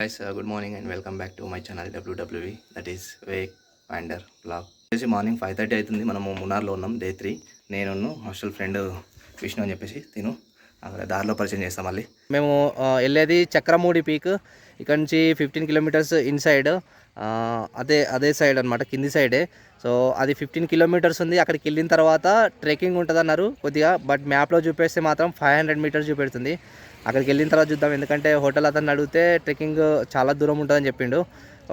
Guys, good morning and welcome back to my channel WWE, that is Wake Finder Vlog. వచ్చేసి morning 5:30 అవుతుంది. మనము మున్నార్లో ఉన్నాం, day 3. నేను hostel friend Vishnu అని చెప్పేసి తిను అక్కడ దారిలో పరిచయం చేస్తాం. మళ్ళీ మేము వెళ్ళేది చక్రమూడి పీక్. ఇక్కడ నుంచి 15 కిలోమీటర్స్ ఇన్సైడ్, అదే సైడ్ అనమాట, కింది సైడే. సో అది 15 కిలోమీటర్స్ ఉంది. అక్కడికి వెళ్ళిన తర్వాత ట్రెక్కింగ్ ఉంటుంది అన్నారు కొద్దిగా, బట్ మ్యాప్లో చూపేస్తే మాత్రం 500 మీటర్స్ చూపెడుతుంది. అక్కడికి వెళ్ళిన తర్వాత చూద్దాం, ఎందుకంటే హోటల్ అతన్ని అడిగితే ట్రెక్కింగ్ చాలా దూరం ఉంటుందని చెప్పిండు.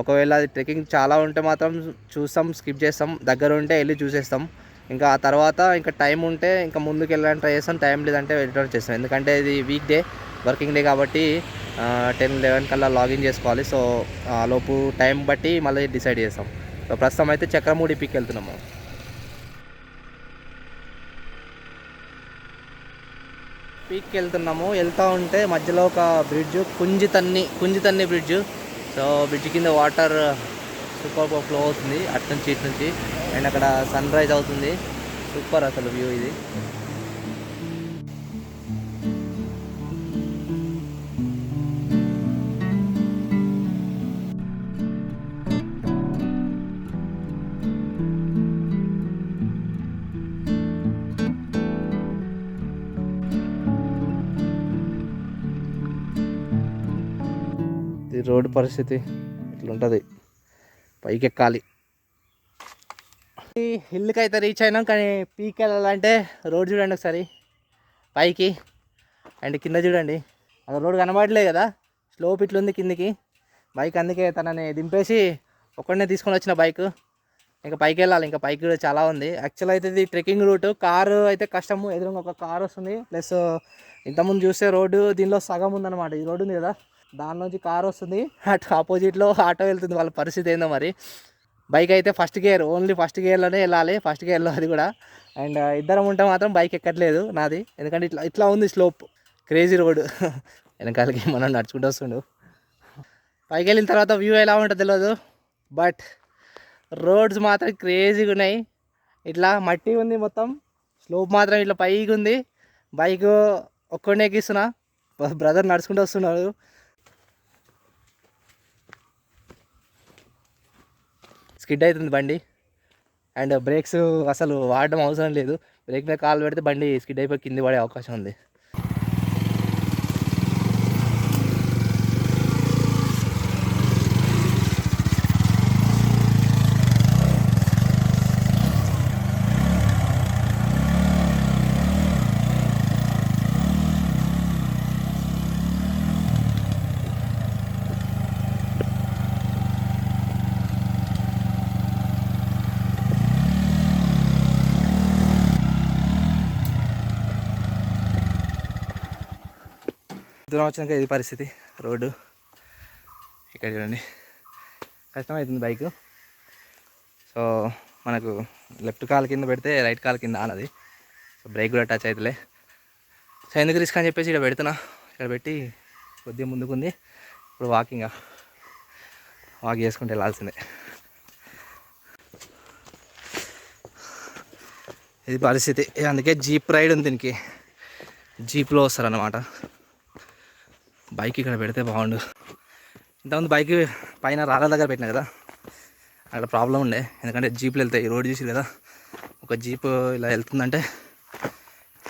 ఒకవేళ అది ట్రెక్కింగ్ చాలా ఉంటే మాత్రం చూస్తాం, స్కిప్ చేస్తాం. దగ్గర ఉంటే వెళ్ళి చూసేస్తాం. ఇంకా ఆ తర్వాత ఇంకా టైం ఉంటే ఇంకా ముందుకు వెళ్ళడానికి ట్రై చేస్తాం, టైం లేదంటే రిటర్న్ చేస్తాం. ఎందుకంటే ఇది వీక్ డే, వర్కింగ్ డే కాబట్టి 10-11 కల్లా లాగిన్ చేసుకోవాలి. సో లోపు టైం బట్టి మళ్ళీ డిసైడ్ చేస్తాం. సో ప్రస్తుతం అయితే చక్రమూడి పీక్ వెళ్తున్నాము. పీక్కి వెళ్తూ ఉంటే మధ్యలో ఒక బ్రిడ్జ్, కుంజితన్ని బ్రిడ్జ్. సో బ్రిడ్జ్ కింద వాటర్ సూపర్ ఫ్లో అవుతుంది అటు నుంచి ఇటు నుంచి, అండ్ అక్కడ సన్ రైజ్ అవుతుంది. సూపర్ అసలు వ్యూ ఇది. రోడ్డు పరిస్థితి ఇట్లుంటుంది, పైకి ఎక్కాలి. హిల్కి అయితే రీచ్ అయినాం, కానీ పీక్ వెళ్ళాలంటే రోడ్ చూడండి ఒకసారి, పైకి అండ్ కింద చూడండి. అక్కడ రోడ్ కనబడలేదు కదా, స్లోప్ ఇట్లుంది కిందికి. బైక్ అందుకే తనని దింపేసి ఒక్కడనే తీసుకొని వచ్చిన బైక్. ఇంకా పైకి వెళ్ళాలి, ఇంకా పైకి కూడా చాలా ఉంది. యాక్చువల్ అయితే ఇది ట్రెక్కింగ్ రూట్. కారు అయితే కష్టము, ఎదురుగా ఒక కారు వస్తుంది. ప్లస్ ఇంతకుముందు చూస్తే రోడ్డు దీనిలో సగం ఉందన్నమాట. ఈ రోడ్డు ఉంది కదా, దాని నుంచి కారు వస్తుంది, అటు ఆపోజిట్లో ఆటో వెళ్తుంది. వాళ్ళ పరిస్థితి ఏందో మరి. బైక్ అయితే ఫస్ట్ గేర్, ఓన్లీ ఫస్ట్ గేర్లోనే వెళ్ళాలి, ఫస్ట్ గేర్లో అది కూడా. అండ్ ఇద్దరం ఉంటే మాత్రం బైక్ ఎక్కట్లేదు నాది, ఎందుకంటే ఇట్లా ఉంది స్లోప్, క్రేజీ రోడ్. వెనకాలకి మనం నడుచుకుంటూ వస్తుండు. పైకి వెళ్ళిన తర్వాత వ్యూ ఎలా ఉంటుందో తెలియదు, బట్ రోడ్స్ మాత్రం క్రేజీగా ఉన్నాయి. ఇట్లా మట్టి ఉంది మొత్తం, స్లోప్ మాత్రం ఇట్లా పైకి ఉంది. బైక్ ఒక్కడనే ఎక్కిస్తున్నా, బ్రదర్ నడుచుకుంటూ వస్తున్నాడు. స్కిడ్ అవుతుంది బండి, అండ్ బ్రేక్స్ అసలు వాడడం అవసరం లేదు. బ్రేక్ మీద కాలు పెడితే బండి స్కిడ్ అయిపోయి కింది పడే అవకాశం ఉంది. దూరం వచ్చినాక ఇది పరిస్థితి రోడ్డు. ఇక్కడ చూడండి, కష్టమవుతుంది బైక్. సో మనకు లెఫ్ట్ కాలు కింద పెడితే రైట్ కాలు కింద ఆనది. సో బ్రేక్ కూడా టచ్ అవుతులే. సో ఎందుకు రిస్క్ అని చెప్పేసి ఇక్కడ పెడుతున్నా. ఇక్కడ పెట్టి కొద్దిగా ముందుకుంది. ఇప్పుడు వాక్ చేసుకుంటూ వెళ్ళాల్సిందే. ఇది పరిస్థితి. అందుకే జీప్ రైడ్ ఉంది దీనికి, జీప్లో వస్తారన్నమాట. బైక్ ఇక్కడ పెడితే బాగుండు. ఇంతకుముందు బైక్ పైన రాళ్ళ దగ్గర పెట్టినా కదా, అక్కడ ప్రాబ్లం ఉండే. ఎందుకంటే జీప్లు వెళ్తాయి, రోడ్ చూసి కదా, ఒక జీప్ ఇలా వెళ్తుందంటే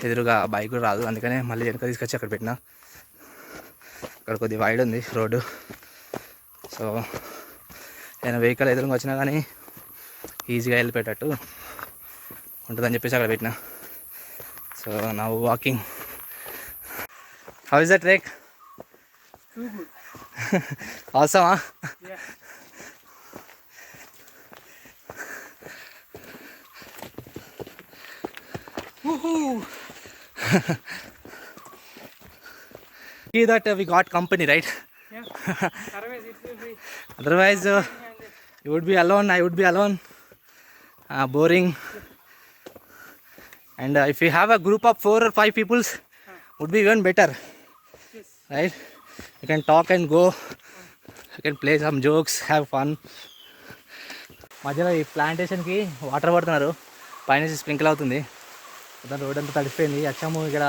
ఎదురుగా బైక్ కూడా రాదు. అందుకనే మళ్ళీ వెనక తీసుకొచ్చి అక్కడ పెట్టినా. అక్కడ కొద్దిగా వైడ్ ఉంది రోడ్డు. సో నేను వెహికల్ ఎదురుగా వచ్చినా కానీ ఈజీగా వెళ్ళిపోయేటట్టు ఉంటుందని చెప్పేసి అక్కడ పెట్టినా. సో నా walking. How is the trek? Too good. Awesome, huh? Yeah. Woohoo! See that we got company, right? Yeah. Otherwise it will be. Otherwise, you would be alone. I would be alone. Boring. And if we have a group of 4 or 5 people, would be even better. Yes. Right? You can talk and go. You can play some jokes, have fun. మధ్యలో ఈ ప్లాంటేషన్కి water పడుతున్నారు, పైన sprinkle అవుతుంది. దాని road అంతా తడిసిపోయింది. వచ్చాము ఇక్కడ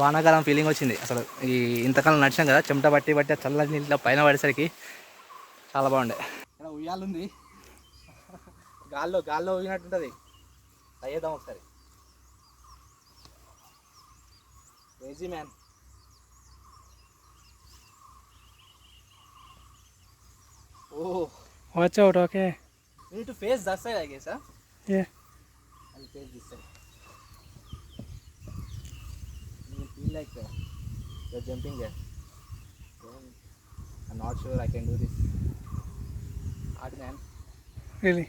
వానాకాలం ఫీలింగ్ వచ్చింది. అసలు ఈ ఇంతకాలం నడిచాం కదా, చెమట బట్టి బట్టి ఆ చల్లటి నీళ్ళ పైన పడేసరికి చాలా బాగుండే. ఇక్కడ ఉయ్యాలుంది, గాల్లో గాల్లో ఊగినట్టుంటుంది. అయ్యేద్దాం ఒకసారి. Crazy man. Oh, Watch out, okay? we need to face that side, I guess, huh? Yeah. I'll face this side. You will feel like you're jumping there. I'm not sure I can do this. Hard, man. Really?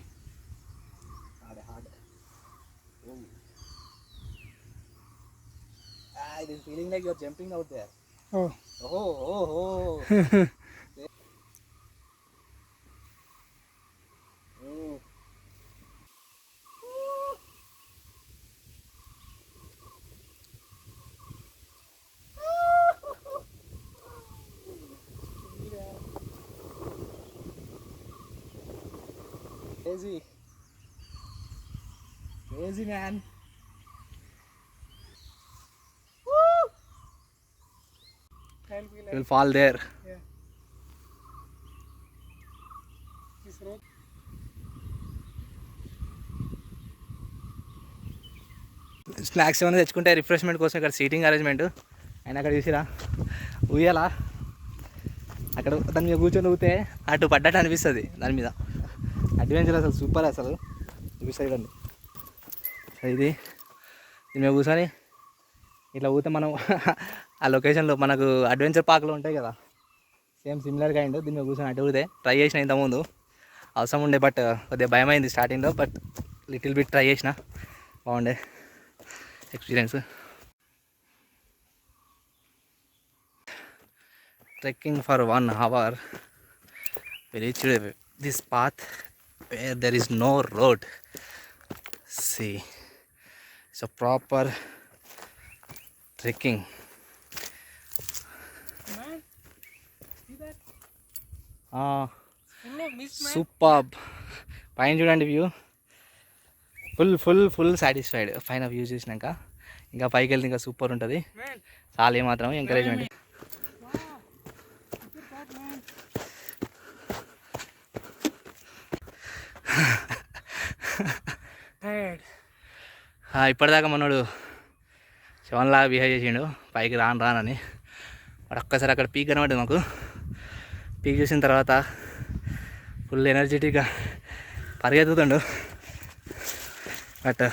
Hard. Oh. It is feeling like you're jumping out there. Oh. Oh. Oh. Crazy man. I'll be like, You'll fall there. yeah. This rope. Snacks ఏమైనా తెచ్చుకుంటే refreshment కోసం ఇక్కడ seating arrangement. And అక్కడ చూసిరా ఊయాలా, అక్కడ దాని మీద కూర్చొని ఊగితే అటు పడ్డట్టు అనిపిస్తుంది. దాని మీద అడ్వెంచర్ అసలు సూపర్. అసలు చూపిస్తాయి అండి ఇది. దీని మీద కూర్చొని ఇట్లా ఊగితే మనం ఆ లొకేషన్లో మనకు అడ్వెంచర్ పార్క్లో ఉంటాయి కదా, సేమ్ సిమిలర్ కైండ్. దీని మీద కూర్చొని అటు ఊగితే ట్రై చేసిన ఇంతకుముందు, అవసరం ఉండే బట్ కొద్దిగా భయం అయింది స్టార్టింగ్లో. బట్ లిటిల్ బిట్ ట్రై చేసిన, బాగుండే experience. Trekking for 1 hour, we reached this path where there is no road. See, it's a proper trekking. Man, see that? Full of mist, man. Superb. పైన చూడండి view, full satisfied. పైన view చూసినాక ఇంకా పైకి వెళ్తే ఇంకా సూపర్ ఉంటుంది. Man. చాలా ఏమాత్రం encouragement. Wow. Look at that, man. Tired. ఇప్పటిదాకా మనోడు శవన్లాగా బిహేవ్ చేసిండు, పైకి రానని. వాడు ఒక్కసారి అక్కడ పీక్ కనబడ్డది మాకు. పీక్ చూసిన తర్వాత ఫుల్ ఎనర్జెటిక్గా పరిగెత్తుతుండు. But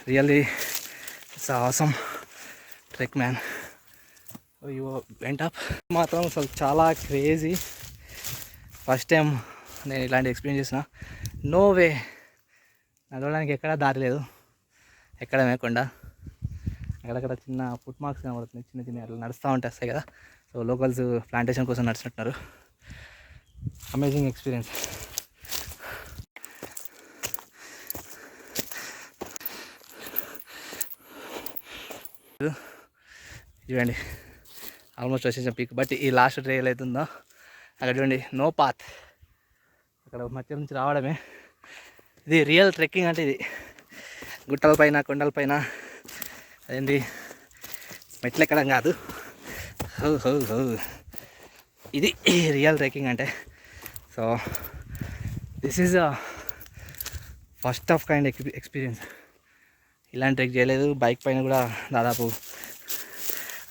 really it's awesome trek man. You went up మాత్రం అసలు చాలా క్రేజీ. ఫస్ట్ టైం నేను ఇలాంటి ఎక్స్పీరియన్స్ చేసిన. నో వే, నడవడానికి ఎక్కడా దారి లేదు, ఎక్కడమే కొండ. అక్కడక్కడ చిన్న ఫుట్ మార్క్స్ కనబడుతున్నాయి, చిన్న చిన్న అట్లా నడుస్తూ ఉంటాయి వస్తాయి కదా. సో లోకల్స్ ప్లాంటేషన్ కోసం నడుస్తున్నారు. Amazing experience. చూడండి ఆల్మోస్ట్ వచ్చేసాం పీక్. బట్ ఈ లాస్ట్ ట్రైల్ అవుతుందో అక్కడ చూడండి, నో పాత్. అక్కడ మధ్య నుంచి రావడమే. ఇది రియల్ ట్రెక్కింగ్ అంటే ఇది. గుట్టలపైన కొండలపైన అదేంటి మెట్లు ఎక్కడం కాదు, ఇది రియల్ ట్రెక్కింగ్ అంటే. So this is first of kind experience. ఇలాంటి ట్రెక్ చేయలేదు. బైక్ పైన కూడా దాదాపు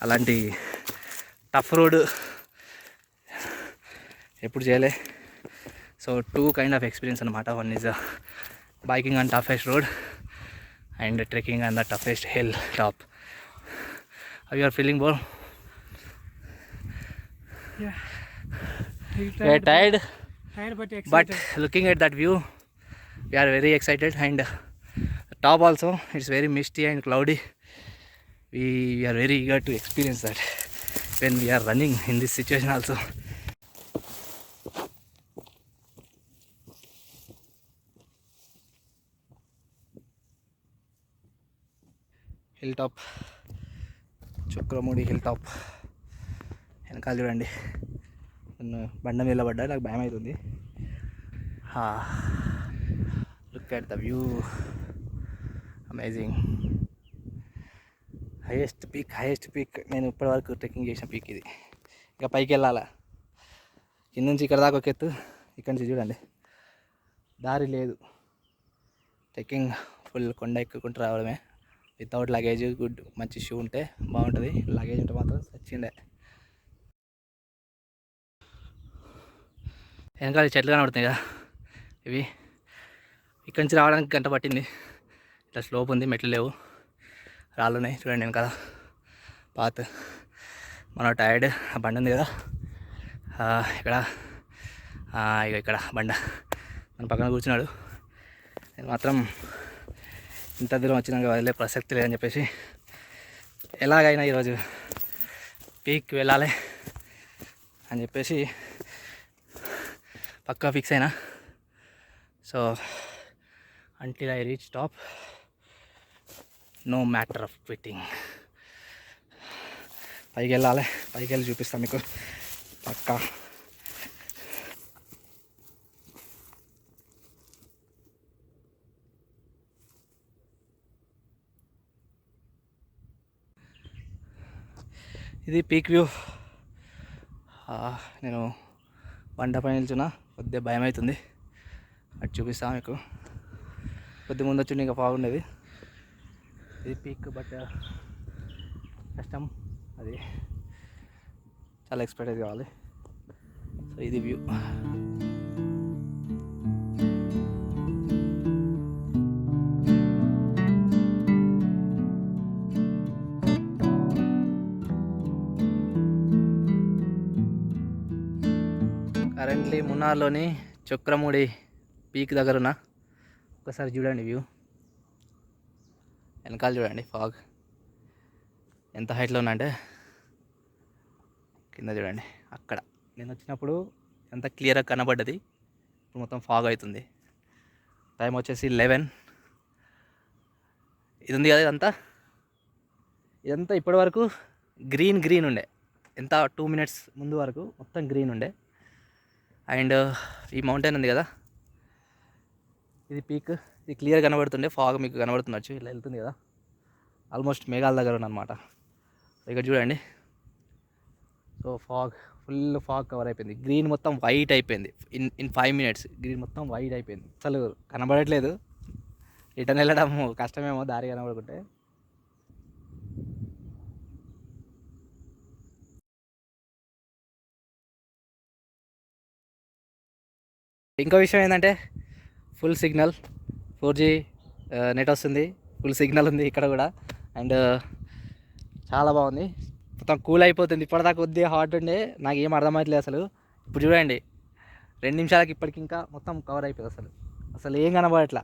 అలాంటి టఫ్ రోడ్ ఎప్పుడు చేయలే. సో 2 కైండ్ ఆఫ్ ఎక్స్పీరియన్స్ అనమాట. One is biking on toughest road and trekking on the toughest hill top. How you are feeling bro? Yeah. We are tired, But excited. but looking at that view, we are very excited. And the top also, it's very misty and cloudy. We are very eager to experience that when we are running in this situation also. Hilltop, Chokramudi hilltop. వెనకాల చూడండి, బండ మీద పడ్డా, నాకు భయం అవుతుంది. Look at the view, amazing. Highest peak నేను ఇప్పటివరకు ట్రెక్కింగ్ చేసిన పీక్ ఇది. ఇంకా పైకి వెళ్ళాలా, కింద నుంచి ఇక్కడ దాకా ఒక ఎత్తు, ఇక్కడ నుంచి చూడండి దారి లేదు. ట్రెక్కింగ్ ఫుల్ కొండ ఎక్కుకుంటూ రావడమే వితౌట్ లగేజ్. గుడ్ మంచి షూ ఉంటే బాగుంటుంది, లగేజ్ ఉంటే మాత్రం వచ్చిండే. వెనకాల చెట్లు కనబడుతున్నాయి కదా, ఇవి ఇక్కడి నుంచి రావడానికి గంట పట్టింది. ఇట్లా స్లోప్ ఉంది, మెట్లు లేవు, రాళ్ళు ఉన్నాయి చూడండి వెనకాల పాత్. మనం టైర్డ్, ఆ బండ ఉంది కదా ఇక్కడ, ఇక ఇక్కడ బండ మన పక్కన కూర్చున్నాడు. నేను మాత్రం ఇంత దూరం వచ్చినాక వదిలే ప్రసక్తి లేదని చెప్పేసి ఎలాగైనా ఈరోజు పీక్ వెళ్ళాలి అని చెప్పేసి పక్కా ఫిక్స్ అయినా. So until I reach top, no matter of quitting. పైకి వెళ్ళాలి, పైకి వెళ్ళి చూపిస్తాను మీకు పక్కా. ఇది పీక్ వ్యూ. నేను బండ పైన నిల్చున్నా, కొద్దిగా భయం అవుతుంది, అటు చూపిస్తాను మీకు. కొద్ది ముందు వచ్చి ఇంకా బాగుండేది. ఇది పీక్, బట్ కష్టం, అది చాలా ఎక్స్పర్టైజ్ కావాలి. సో ఇది వ్యూ. కరెంట్లీ మున్నార్లోని చొక్రముడి పీక్ దగ్గర ఉన్నా. ఒకసారి చూడండి వ్యూ, వెనకాల చూడండి ఫాగ్ ఎంత హైట్లో ఉన్నా అంటే. కింద చూడండి, అక్కడ నేను వచ్చినప్పుడు ఎంత క్లియర్గా కనబడ్డది, ఇప్పుడు మొత్తం ఫాగ్ అవుతుంది. టైం వచ్చేసి 11. ఇది ఉంది కదా, ఇదంతా ఇప్పటి వరకు గ్రీన్ ఉండే. ఎంత 2 minutes ముందు వరకు మొత్తం గ్రీన్ ఉండే. అండ్ ఈ మౌంటైన్ ఉంది కదా, ఇది పీక్, ఇది క్లియర్ కనబడుతుండే. ఫాగ్ మీకు కనబడుతుండొచ్చు, ఇలా వెళ్తుంది కదా, ఆల్మోస్ట్ మేఘాల దగ్గర ఉన్నమాట. ఇక్కడ చూడండి, సో ఫుల్ ఫాగ్ కవర్ అయిపోయింది. గ్రీన్ మొత్తం వైట్ అయిపోయింది. ఇన్ 5 minutes గ్రీన్ మొత్తం వైట్ అయిపోయింది, అసలు కనబడట్లేదు. రిటర్న్ వెళ్ళడం కష్టమేమో దారి కనబడుకుంటే. ఇంకో విషయం ఏంటంటే ఫుల్ సిగ్నల్, 4G నెట్ వస్తుంది, ఫుల్ సిగ్నల్ ఉంది ఇక్కడ కూడా. అండ్ చాలా బాగుంది, మొత్తం కూల్ అయిపోతుంది. ఇప్పటిదాకా కొద్దిగా హాట్ ఉండే, నాకు ఏం అర్థమవుతలేదు అసలు. ఇప్పుడు చూడండి 2 నిమిషాలకి ఇప్పటికి ఇంకా మొత్తం కవర్ అయిపోయింది. అసలు ఏం కనబడట్లా.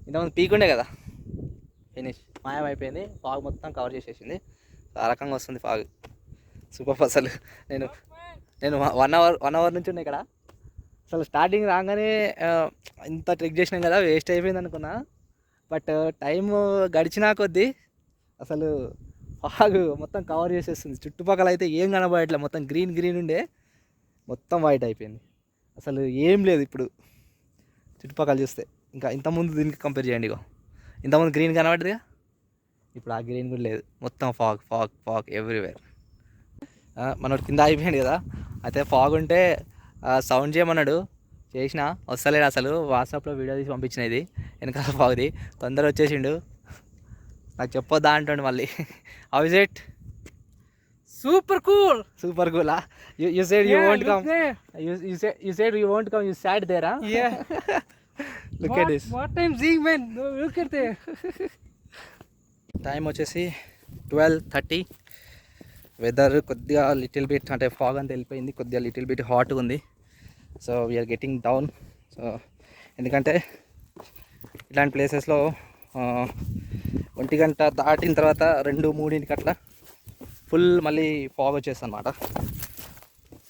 ఇంతకుముందు పీక్ ఉండే కదా, ఫినిష్ మాయమైపోయింది. ఫాగ్ మొత్తం కవర్ చేసేసింది. ఆ రకంగా వస్తుంది ఫాగ్, సూపర్. అసలు నేను 1 hour నుంచి ఉన్నా ఇక్కడ. అసలు స్టార్టింగ్ రాగానే ఇంత ట్రెక్ చేసినాం కదా, వేస్ట్ అయిపోయింది అనుకున్నా. బట్ టైం గడిచినా కొద్దీ అసలు ఫాగ్ మొత్తం కవర్ చేసేస్తుంది. చుట్టుపక్కల అయితే ఏం కనబడట్లే, మొత్తం గ్రీన్ ఉండే మొత్తం వైట్ అయిపోయింది. అసలు ఏం లేదు ఇప్పుడు చుట్టుపక్కల చూస్తే. ఇంకా ఇంతకుముందు దీనికి కంపేర్ చేయండి, ఇగో ఇంతకుముందు గ్రీన్ కనబడ్డదిగా, ఇప్పుడు ఆ గ్రీన్ కూడా లేదు, మొత్తం ఫాగ్ ఎవ్రీవేర్. మనోడు కింద అయిపోయాడు కదా, అయితే ఫాగ్ ఉంటే సౌండ్ చేయమన్నాడు, చేసిన వస్తలేడు అసలు. వాట్సాప్లో వీడియో తీసి పంపించిన ఇది వెనకాల ఫాగ్ది. తొందర వచ్చేసిండు, నాకు చెప్పొద్దా అంటుండు మళ్ళీ. How is it? Super cool. You said you Yeah, won't look come. there. You said you won't come. You sat there, huh? Yeah. Look at this. What time seeing, man? Look at there. Time వచ్చేసి 12:30. Weather కొద్దిగా little bit, అంటే fog అంతా వెళ్ళిపోయింది, కొద్దిగా little bit హాట్గా ఉంది. So we are getting down. So ఎందుకంటే ఇలాంటి ప్లేసెస్లో 1 గంట దాటిన తర్వాత 2-3 అట్లా ఫుల్ మళ్ళీ ఫాగ్ వచ్చేస్తుంది అనమాట.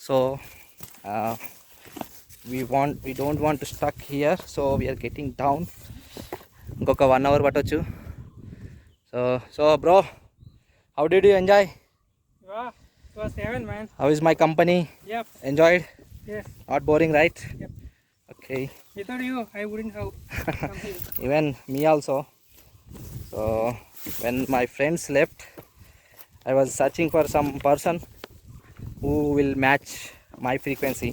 So we don't want to stuck here, so we are getting down. ఇంకొక 1 hour పట్టొచ్చు. So bro, how did you enjoy? Wow, it was heaven, man. How is my company? Yep. Enjoyed? Yes. Not boring, right? Yep. Okay. Okay. Without you, I wouldn't have come here. Even me also. So when my friends left, I was searching for some person who will match my frequency.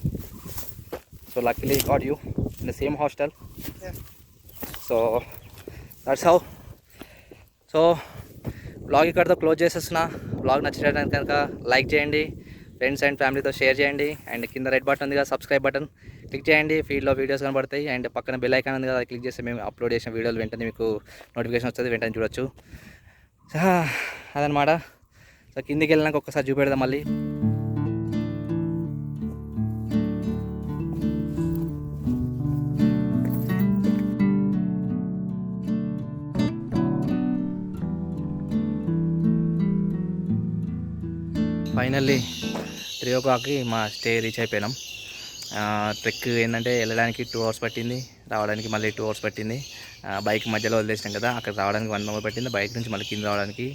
So luckily got you in the same hostel. Yeah. So that's how. So blog ఇక్కడితో close చేసేస్తున్నా. Blog నచ్చినట్టు కనుక like చేయండి, friends and ఫ్యామిలీతో share చేయండి, and కింద red button ఉంది కదా subscribe button click చేయండి. ఫీడ్లో వీడియోస్ కనబడతాయి, అండ్ పక్కన బెల్ ఐకాన్ ఉంది కదా అది క్లిక్ చేస్తే మేము అప్లోడ్ చేసిన వీడియోలు వెంటనే మీకు నోటిఫికేషన్ వస్తుంది, వెంటనే చూడొచ్చు. అదనమాట. సో కిందికి వెళ్ళినాక ఒక్కసారి చూపెడదాం మళ్ళీ. ఫైనల్లీ 3 o'clockకి మా స్టే రీచ్ అయిపోయినాం. ట్రెక్ ఏంటంటే వెళ్ళడానికి 2 hours పట్టింది, రావడానికి మళ్ళీ 2 hours పట్టింది. బైక్ మధ్యలో వదిలేసినాం కదా, అక్కడ రావడానికి 1 hour పట్టింది, బైక్ నుంచి మళ్ళీ కింద రావడానికి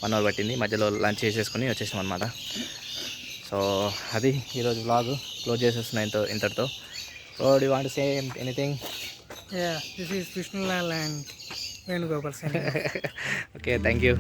1 hour పట్టింది. మధ్యలో లంచ్ చేసేసుకొని వచ్చేసాం అనమాట. సో అది ఈరోజు బ్లాగ్ క్లోజ్ చేసేస్తున్నాయి ఇంతటితో. So do want to say anything? Yeah, this is Vishnulal and Venugopal. Okay, thank you.